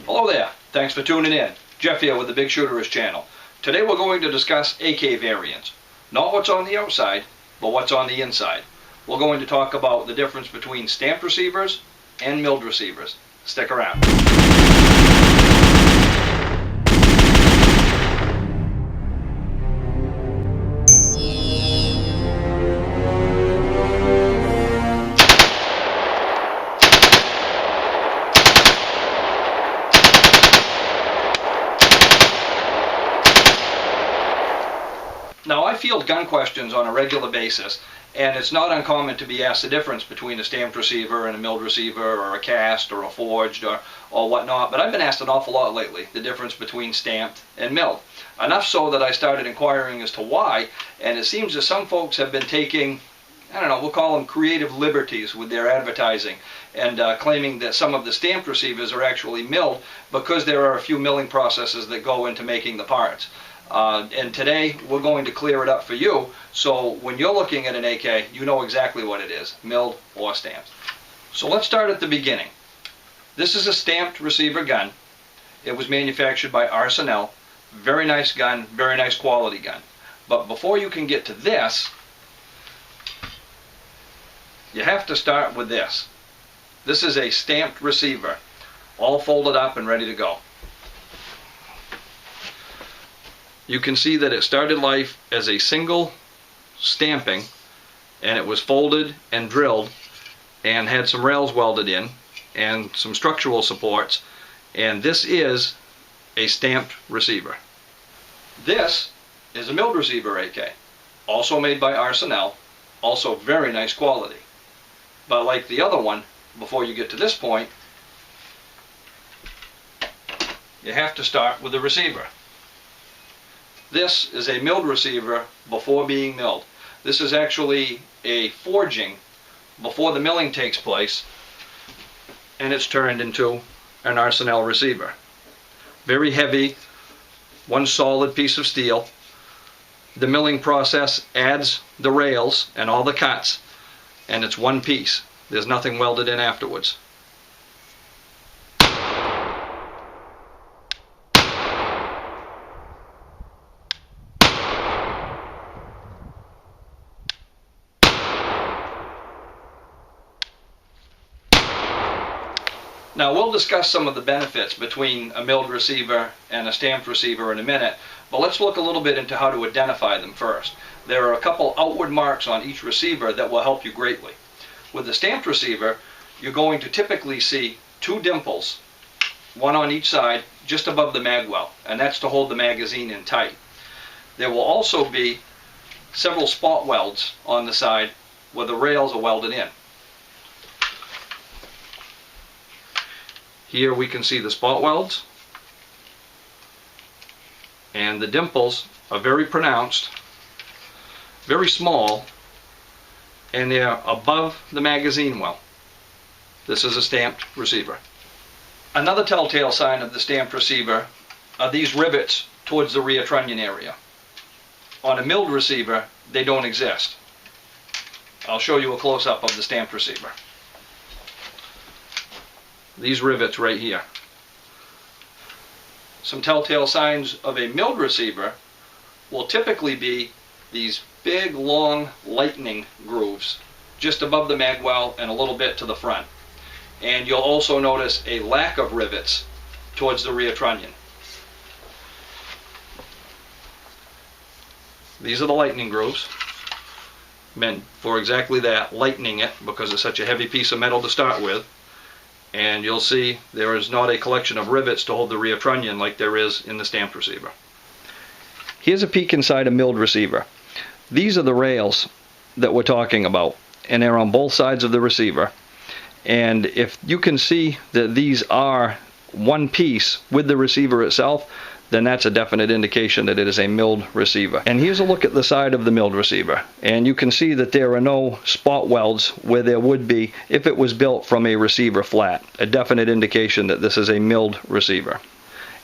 Hello there, thanks for tuning in. Jeff here with the Bigshooterist channel. Today we're going to discuss AK variants. Not what's on the outside, but what's on the inside. We're going to talk about the difference between stamped receivers and milled receivers. Stick around. Now, I field gun questions on a regular basis, and it's not uncommon to be asked the difference between a stamped receiver and a milled receiver, or a cast, or a forged, or whatnot, but I've been asked an awful lot lately, the difference between stamped and milled. Enough so that I started inquiring as to why, and it seems that some folks have been taking, I don't know, we'll call them creative liberties with their advertising, and claiming that some of the stamped receivers are actually milled because there are a few milling processes that go into making the parts. And today we're going to clear it up for you, so when you're looking at an AK, you know exactly what it is, milled or stamped. So let's start at the beginning. This is a stamped receiver gun. It was manufactured by Arsenal. Very nice gun, very nice quality gun. But before you can get to this, you have to start with this. This is a stamped receiver, all folded up and ready to go. You can see that it started life as a single stamping, and it was folded and drilled and had some rails welded in and some structural supports, and this is a stamped receiver. This is a milled receiver AK, also made by Arsenal, also very nice quality. But like the other one, before you get to this point, you have to start with the receiver. This is a milled receiver before being milled. This is actually a forging before the milling takes place, and it's turned into an Arsenal receiver. Very heavy, one solid piece of steel. The milling process adds the rails and all the cuts, and it's one piece. There's nothing welded in afterwards. Now, we'll discuss some of the benefits between a milled receiver and a stamped receiver in a minute, but let's look a little bit into how to identify them first. There are a couple outward marks on each receiver that will help you greatly. With the stamped receiver, you're going to typically see two dimples, one on each side, just above the mag well, and that's to hold the magazine in tight. There will also be several spot welds on the side where the rails are welded in. Here we can see the spot welds, and the dimples are very pronounced, very small, and they're above the magazine well. This is a stamped receiver. Another telltale sign of the stamped receiver are these rivets towards the rear trunnion area. On a milled receiver, they don't exist. I'll show you a close-up of the stamped receiver. These rivets right here. Some telltale signs of a milled receiver will typically be these big, long lightning grooves just above the mag well and a little bit to the front. And you'll also notice a lack of rivets towards the rear trunnion. These are the lightning grooves, meant for exactly that, lightening it, because it's such a heavy piece of metal to start with. And you'll see there is not a collection of rivets to hold the rear trunnion like there is in the stamped receiver. Here's a peek inside a milled receiver. These are the rails that we're talking about, and they're on both sides of the receiver. And if you can see that these are one piece with the receiver itself, then that's a definite indication that it is a milled receiver. And here's a look at the side of the milled receiver, and you can see that there are no spot welds where there would be if it was built from a receiver flat, a definite indication that this is a milled receiver.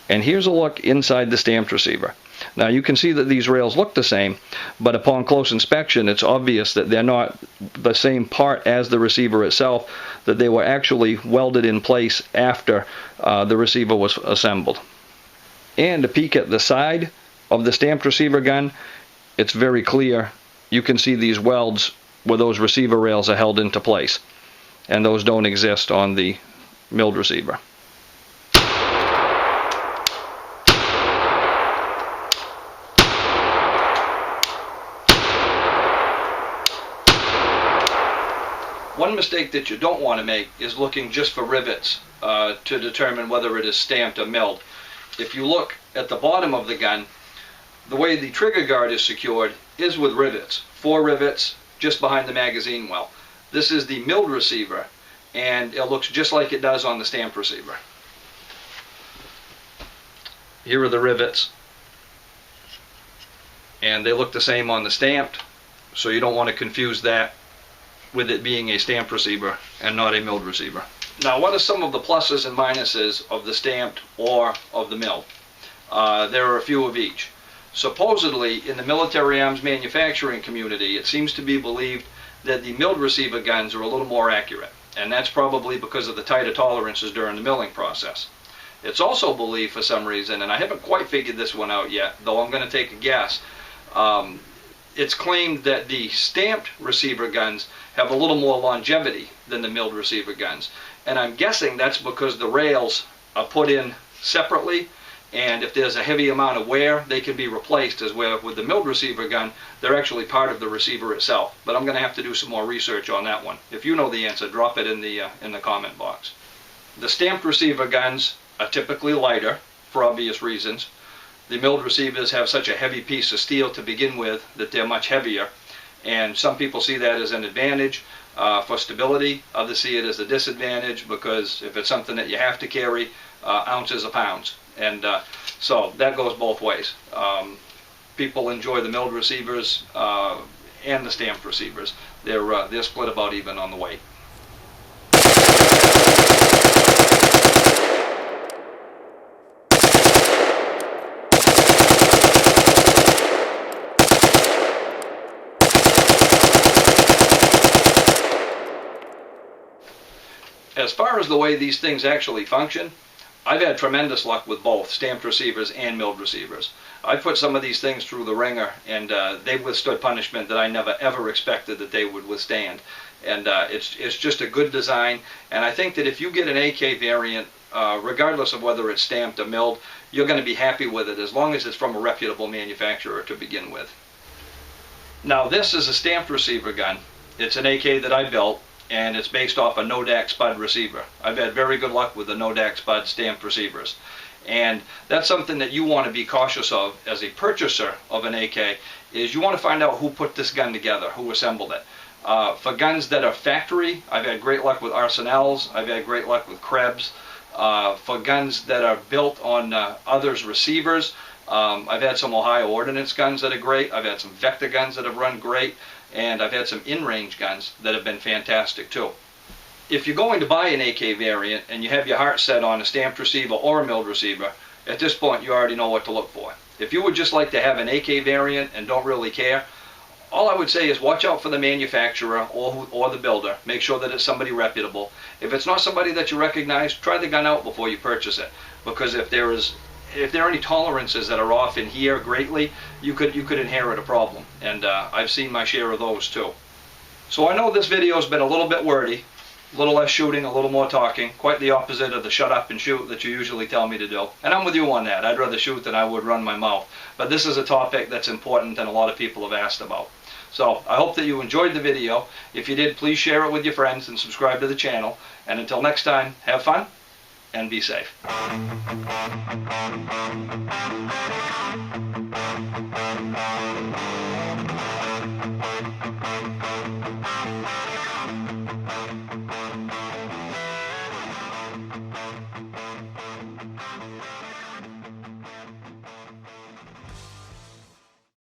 And here's a look inside the stamped receiver. Now you can see that these rails look the same, but upon close inspection it's obvious that they're not the same part as the receiver itself, that they were actually welded in place after the receiver was assembled. And a peek at the side of the stamped receiver gun, it's very clear. You can see these welds where those receiver rails are held into place, and those don't exist on the milled receiver. One mistake that you don't want to make is looking just for rivets to determine whether it is stamped or milled. If you look at the bottom of the gun, the way the trigger guard is secured is with rivets. 4 rivets just behind the magazine well. This is the milled receiver, and it looks just like it does on the stamped receiver. Here are the rivets, and they look the same on the stamped, so you don't want to confuse that with it being a stamped receiver and not a milled receiver. Now, what are some of the pluses and minuses of the stamped or of the milled? There are a few of each. Supposedly, in the military arms manufacturing community, it seems to be believed that the milled receiver guns are a little more accurate, and that's probably because of the tighter tolerances during the milling process. It's also believed for some reason, and I haven't quite figured this one out yet, though I'm going to take a guess, it's claimed that the stamped receiver guns have a little more longevity than the milled receiver guns. And I'm guessing that's because the rails are put in separately, and if there's a heavy amount of wear, they can be replaced, as where with the milled receiver gun, they're actually part of the receiver itself. But I'm going to have to do some more research on that one. If you know the answer, drop it in the comment box. The stamped receiver guns are typically lighter, for obvious reasons. The milled receivers have such a heavy piece of steel to begin with that they're much heavier, and some people see that as an advantage for stability. Others see it as a disadvantage because if it's something that you have to carry, ounces of pounds, and so that goes both ways. People enjoy the milled receivers and the stamped receivers. They're split about even on the weight. As far as the way these things actually function, I've had tremendous luck with both stamped receivers and milled receivers. I've put some of these things through the ringer, and they've withstood punishment that I never ever expected that they would withstand. And it's just a good design, and I think that if you get an AK variant, regardless of whether it's stamped or milled, you're going to be happy with it as long as it's from a reputable manufacturer to begin with. Now, this is a stamped receiver gun. It's an AK that I built, and it's based off a no-DAC spud receiver. I've had very good luck with the no-DAC spud stamped receivers. And that's something that you want to be cautious of as a purchaser of an AK, is you want to find out who put this gun together, who assembled it. For guns that are factory, I've had great luck with Arsenals, I've had great luck with Krebs. For guns that are built on others' receivers, I've had some Ohio Ordnance guns that are great, I've had some Vector guns that have run great, and I've had some in-range guns that have been fantastic too. If you're going to buy an AK variant and you have your heart set on a stamped receiver or a milled receiver, at this point you already know what to look for. If you would just like to have an AK variant and don't really care, all I would say is watch out for the manufacturer or the builder. Make sure that it's somebody reputable. If it's not somebody that you recognize, try the gun out before you purchase it. Because if there are any tolerances that are off in here greatly, you could inherit a problem, and I've seen my share of those too. So I know this video has been a little bit wordy, a little less shooting, a little more talking, quite the opposite of the shut up and shoot that you usually tell me to do. And I'm with you on that. I'd rather shoot than I would run my mouth. But this is a topic that's important and a lot of people have asked about. So I hope that you enjoyed the video. If you did, please share it with your friends and subscribe to the channel. And until next time, have fun and be safe.